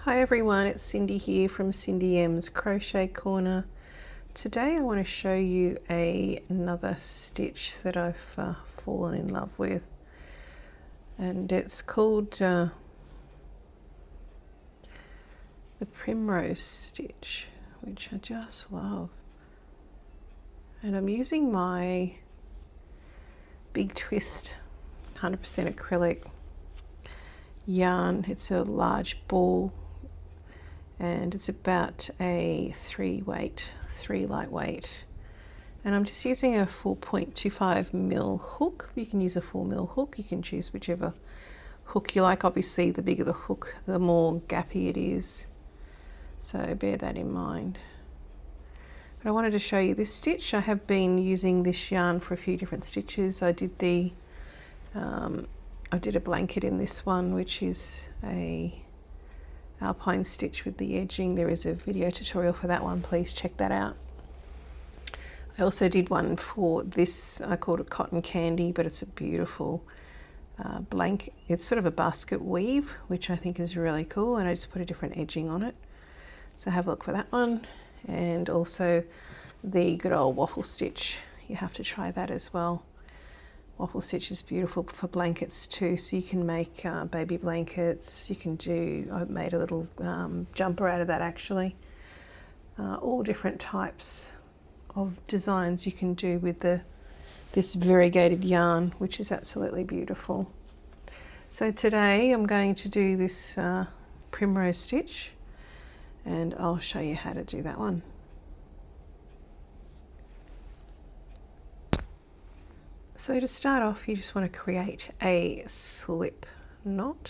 Hi everyone, it's Cindy here from Cindy M's Crochet Corner. Today I want to show you another stitch that I've fallen in love with, and it's called the Primrose Stitch, which I just love. And I'm using my Big Twist 100% acrylic yarn. It's a large ball and it's about a 3 lightweight, and I'm just using a 4.25 mil hook. You can use a 4 mil hook, you can choose whichever hook you like. Obviously the bigger the hook the more gappy it is, so bear that in mind. But I wanted to show you this stitch. I have been using this yarn for a few different stitches. I did a blanket in this one, which is a Alpine stitch with the edging. There is a video tutorial for that one, please check that out. I also did one for this, I called it Cotton Candy, but it's a beautiful blanket. It's sort of a basket weave, which I think is really cool, and I just put a different edging on it. So have a look for that one. And also the good old Waffle stitch, you have to try that as well. Waffle stitch is beautiful for blankets too, so you can make baby blankets. You can do, I made a little jumper out of that actually. All different types of designs you can do with this variegated yarn, which is absolutely beautiful. So today I'm going to do this Primrose stitch, and I'll show you how to do that one. So to start off, you just want to create a slip knot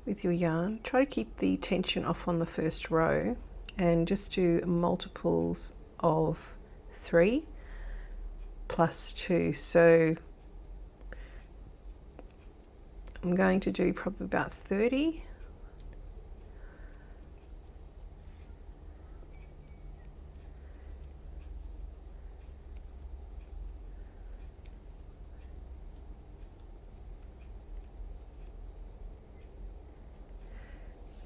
with your yarn. Try to keep the tension off on the first row and just do multiples of 3 plus 2. So I'm going to do probably about 30.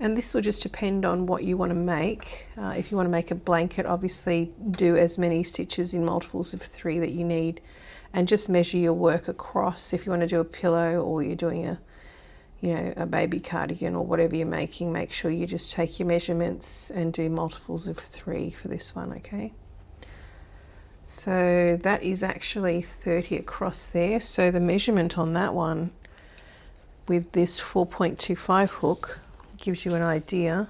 And this will just depend on what you want to make. If you want to make a blanket, obviously do as many stitches in multiples of 3 that you need, and just measure your work across. If you want to do a pillow, or you're doing a baby cardigan or whatever you're making, make sure you just take your measurements and do multiples of 3 for this one, okay? So that is actually 30 across there. So the measurement on that one with this 4.25 hook gives you an idea.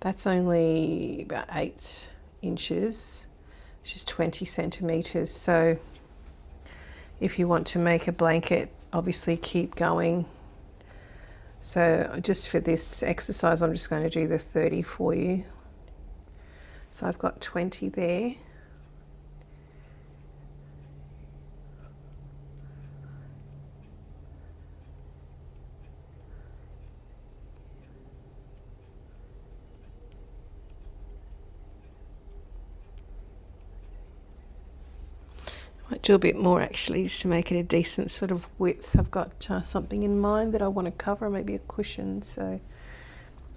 That's only about 8 inches, which is 20 centimeters. So if you want to make a blanket, obviously keep going. So just for this exercise, I'm just going to do the 30 for you. So I've got 20 there. Might do a bit more actually, just to make it a decent sort of width. I've got something in mind that I want to cover, maybe a cushion, so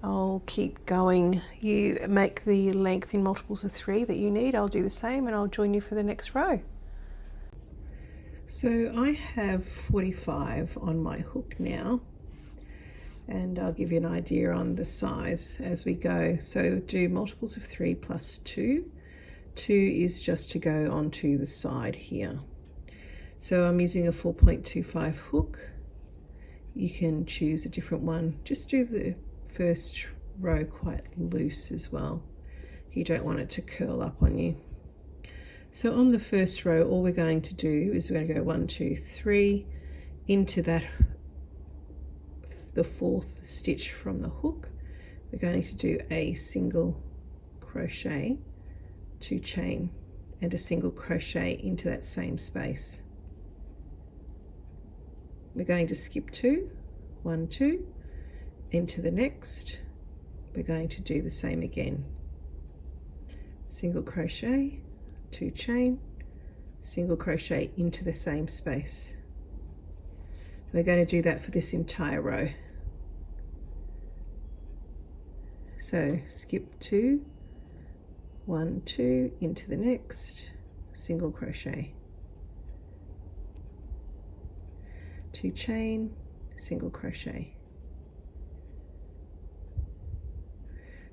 I'll keep going. You make the length in multiples of 3 that you need. I'll do the same, and I'll join you for the next row. So I have 45 on my hook now, and I'll give you an idea on the size as we go. So do multiples of 3 plus 2. 2 is just to go onto the side here. So I'm using a 4.25 hook. You can choose a different one. Just do the first row quite loose as well. You don't want it to curl up on you. So on the first row, all we're going to do is we're going to go 1, 2, 3 into that, the 4th stitch from the hook. We're going to do a single crochet, 2 chain, and a single crochet into that same space. We're going to skip 2, 1, 2, into the next. We're going to do the same again. Single crochet, 2 chain, single crochet into the same space. We're going to do that for this entire row. So skip 2, 1, 2, into the next, single crochet, 2 chain, single crochet.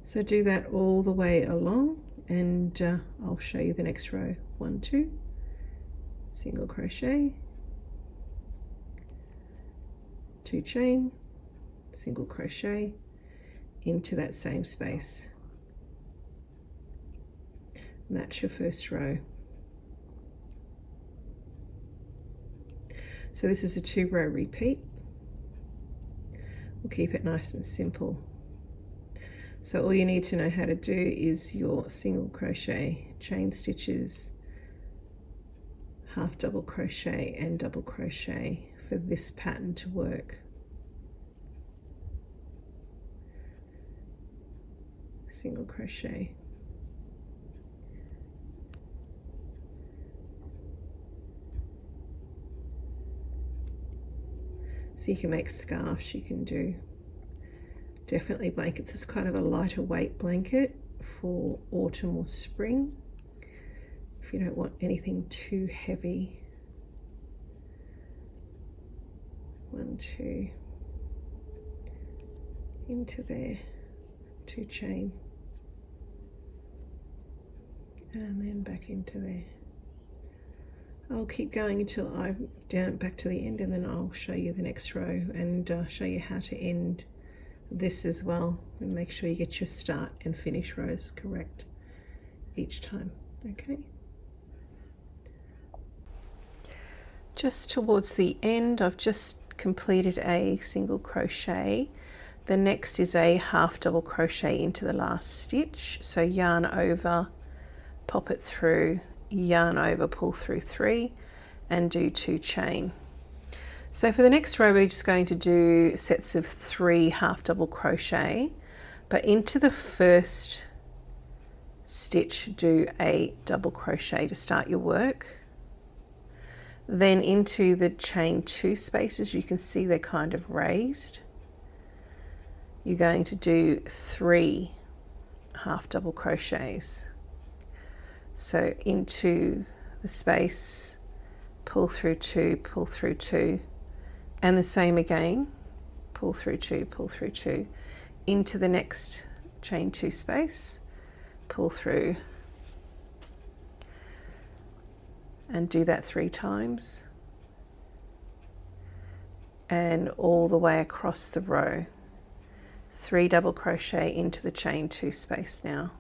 So do that all the way along, and I'll show you the next row. 1, 2, single crochet, 2 chain, single crochet into that same space. And that's your first row. So this is a 2-row repeat. We'll keep it nice and simple. So all you need to know how to do is your single crochet, chain stitches, half double crochet and double crochet for this pattern to work. Single crochet, so you can make scarves, you can do definitely blankets. It's kind of a lighter weight blanket for autumn or spring if you don't want anything too heavy. 1, 2, into there, 2 chain, and then back into there. I'll keep going until I'm down back to the end, and then I'll show you the next row and show you how to end this as well, and make sure you get your start and finish rows correct each time. Okay, just towards the end I've just completed a single crochet. The next is a half double crochet into the last stitch, so yarn over, pop it through, yarn over, pull through 3 and do 2 chain. So for the next row we're just going to do sets of 3 half double crochet, but into the first stitch do a double crochet to start your work. Then into the chain 2 spaces, you can see they're kind of raised. You're going to do 3 half double crochets. So into the space, pull through 2, pull through 2, and the same again, pull through 2, pull through 2, into the next chain 2 space, pull through, and do that 3 times, and all the way across the row. 3 double crochet into the chain 2 space now.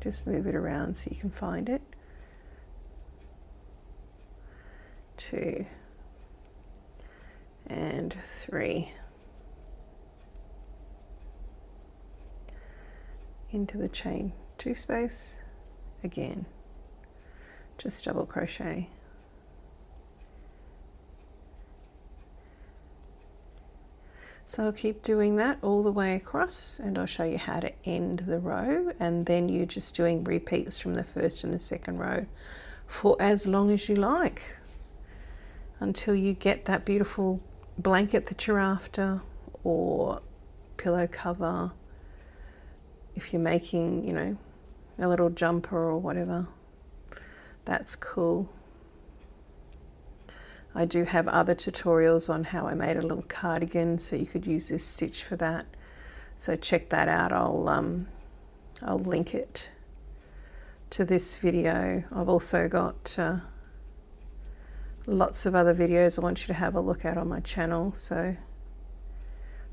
Just move it around so you can find it. 2 and 3. Into the chain 2 space, again, just double crochet. So I'll keep doing that all the way across, and I'll show you how to end the row, and then you're just doing repeats from the first and the second row for as long as you like until you get that beautiful blanket that you're after, or pillow cover if you're making, you know, a little jumper or whatever. That's cool. I do have other tutorials on how I made a little cardigan, so you could use this stitch for that. So check that out. I'll link it to this video. I've also got lots of other videos I want you to have a look at on my channel, so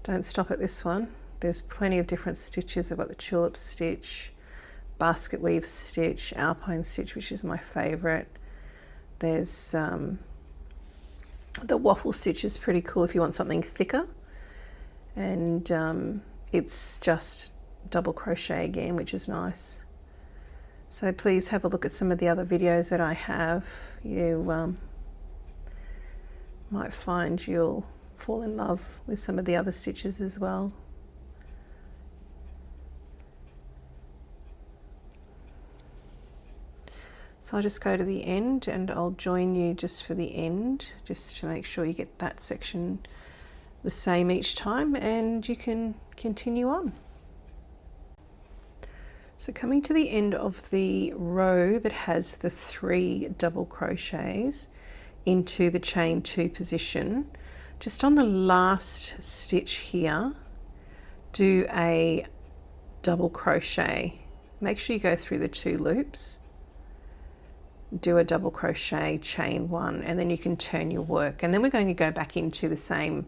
don't stop at this one. There's plenty of different stitches. I've got the tulip stitch, basket weave stitch, Alpine stitch, which is my favorite. There's the waffle stitch is pretty cool if you want something thicker, and it's just double crochet again, which is nice. So please have a look at some of the other videos that I have. You might find you'll fall in love with some of the other stitches as well. So I'll just go to the end and I'll join you just for the end, just to make sure you get that section the same each time, and you can continue on. So coming to the end of the row that has the 3 double crochets into the chain 2 position, just on the last stitch here, do a double crochet. Make sure you go through the 2 loops, do a double crochet, chain 1, and then you can turn your work, and then we're going to go back into the same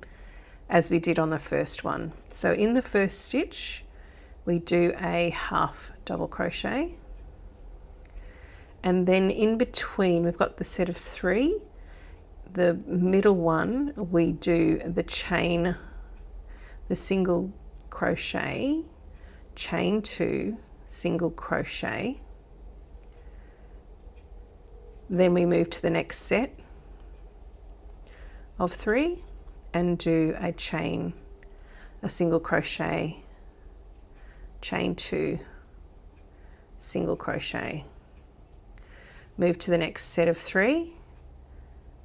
as we did on the first one. So in the first stitch we do a half double crochet, and then in between we've got the set of 3. The middle one we do the chain, the single crochet, chain 2, single crochet, then we move to the next set of 3 and do a chain, a single crochet, chain 2, single crochet, move to the next set of 3,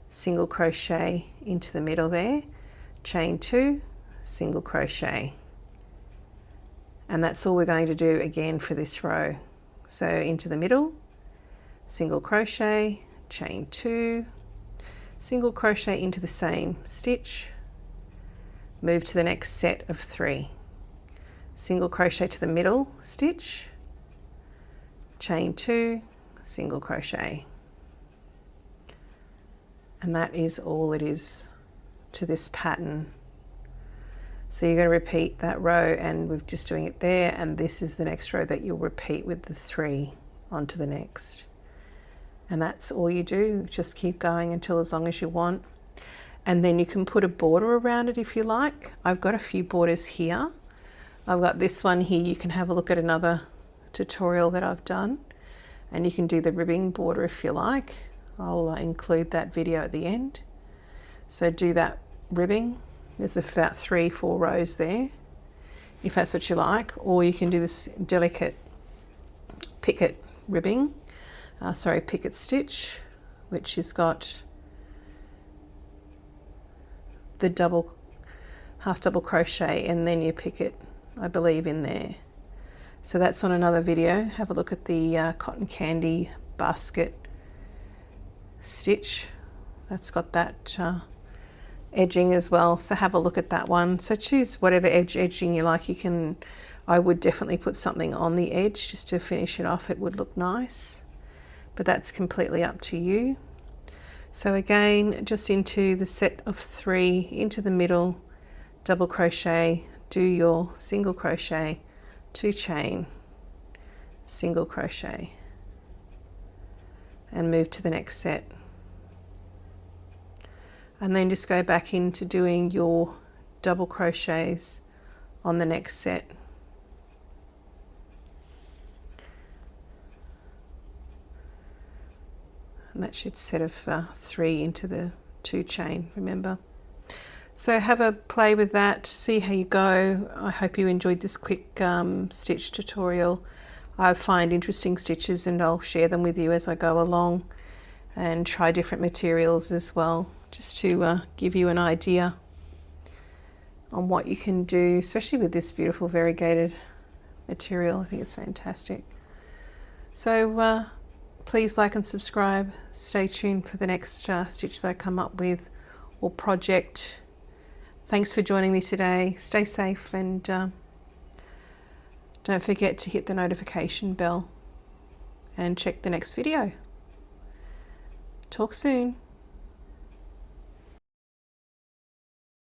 single crochet into the middle there, chain 2, single crochet, and that's all we're going to do again for this row. So into the middle, single crochet, chain 2, single crochet into the same stitch, move to the next set of 3, single crochet to the middle stitch, chain 2, single crochet, and that is all it is to this pattern. So you're going to repeat that row, and we're just doing it there, and this is the next row that you'll repeat with the 3 onto the next, and that's all you do. Just keep going until as long as you want, and then you can put a border around it if you like. I've got a few borders here. I've got this one here. You can have a look at another tutorial that I've done, and you can do the ribbing border if you like. I'll include that video at the end. So do that ribbing. There's about 3-4 rows there if that's what you like, or you can do this delicate picket ribbing, picket stitch, which has got the half double crochet and then you picket, I believe, in there. So that's on another video. Have a look at the cotton candy basket stitch. That's got that edging as well, so have a look at that one. So choose whatever edging you like. You can, I would definitely put something on the edge just to finish it off. It would look nice, but that's completely up to you. So again, just into the set of 3, into the middle, double crochet, do your single crochet, 2 chain, single crochet, and move to the next set, and then just go back into doing your double crochets on the next set. And that should set of 3 into the 2 chain, remember. So have a play with that, see how you go. I hope you enjoyed this quick stitch tutorial. I find interesting stitches and I'll share them with you as I go along, and try different materials as well, just to give you an idea on what you can do, especially with this beautiful variegated material. I think it's fantastic. So please like and subscribe. Stay tuned for the next stitch that I come up with or project. Thanks for joining me today. Stay safe, and don't forget to hit the notification bell and check the next video. Talk soon.